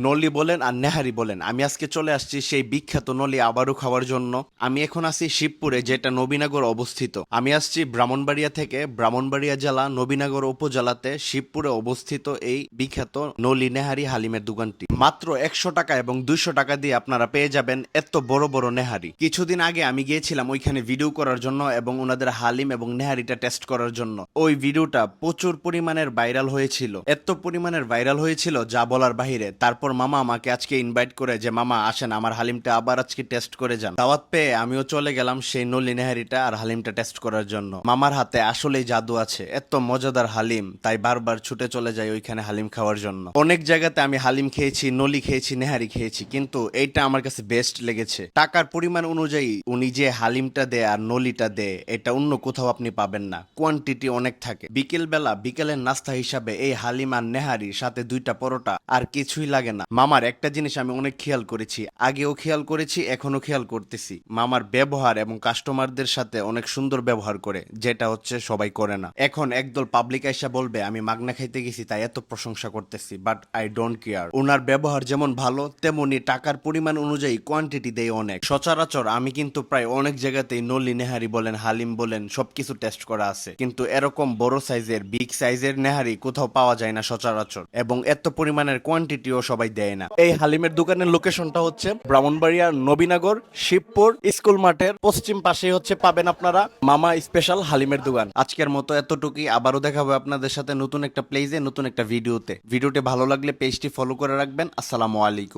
নলি বলেন আর নেহারি বলেন, আমি আজকে চলে আসছি সেই বিখ্যাত নলি আবারও খাওয়ার জন্য। আমি এখন আছি শিবপুরে, যেটা নবীনগর অবস্থিত। আমি আসছি ব্রাহ্মণবাড়িয়া থেকে। ব্রাহ্মণবাড়িয়া জেলা নবীনগর উপজেলাতে শিবপুরে অবস্থিত এই বিখ্যাত নলি নেহারি হালিমের দোকানটি। মাত্র 100 টাকা এবং 200 টাকা দিয়ে আপনারা পেয়ে যাবেন এত বড় বড় নেহারি। কিছুদিন আগে আমি গিয়েছিলাম ওইখানে ভিডিও করার জন্য এবং ওনাদের হালিম এবং নেহারিটা টেস্ট করার জন্য। ওই ভিডিওটা প্রচুর পরিমাণের ভাইরাল হয়েছিল, এত পরিমাণের ভাইরাল হয়েছিল যা বলার বাহিরে। তারপর মামা আমাকে আজকে ইনভাইট করে যে মামা আসেন আমার হালিমটা আবার আজকে টেস্ট করে যান। দাওয়াত পেয়ে আমিও চলে গেলাম সেই নলি নেহারিটা আর হালিমটা টেস্ট করার জন্য। মামার হাতে আসলেই জাদু আছে, এত মজাদার হালিম, তাই বারবার ছুটে চলে যাই ওইখানে হালিম খাওয়ার জন্য। অনেক জায়গাতে আমি হালিম খেয়েছি, নলি খেয়েছি, নেহারি খেয়েছি, কিন্তু এইটা আমার কাছে বেস্ট লেগেছে। টাকার পরিমাণ অনুযায়ী উনি যে হালিমটা দেয় আর নলিটা দেয়, এটা অন্য কোথাও আপনি পাবেন না। কোয়ান্টিটি অনেক থাকে। বিকেলের নাস্তা হিসাবে এই হালিম আর নেহারি সাথে 2টা পরোটা আর কিছুই লাগে না। মামার একটা জিনিস আমি অনেক খেয়াল করেছি, আগেও খেয়াল করেছি, এখনো খেয়াল করতেছি। মামার ব্যবহার এবং কাস্টমারদের সাথে অনেক সুন্দর ব্যবহার করে, যেটা হচ্ছে সবাই করে না। এখন একদল পাবলিক আইসা বলবে আমি মাগনা খাইতে গেছি তাই এত প্রশংসা করতেছি, বাট আই ডোন্ট কেয়ার। ওনার ব্যবহার যেমন ভালো, তেমনি টাকার পরিমাণ অনুযায়ী কোয়ান্টিটি দেয় অনেক। সচরাচর আমি কিন্তু প্রায় অনেক জায়গাতেই নলি নেহারি বলেন, হালিম বলেন, সবকিছু টেস্ট করা আছে, কিন্তু এরকম বড় সাইজের বিগ সাইজের নেহারি কোথাও পাওয়া যায় না সচরাচর, এবং এত পরিমাণের কোয়ান্টিটিও সবাই দেয় না। এই হালিমের দোকানের লোকেশনটা হচ্ছে ব্রাহ্মণবাড়িয়া নবীনগর শিবপুর স্কুল মাঠের পশ্চিম পাশেই হচ্ছে পাবেন আপনারা মামা স্পেশাল হালিমের দোকান। আজকের মতো এতটুকুই, আবারও দেখা হবে আপনাদের সাথে নতুন একটা প্লেজে, নতুন একটা ভিডিওতে। ভিডিওটি ভালো লাগলে পেজটি ফলো করে রাখবেন। আসসালামু আলাইকুম।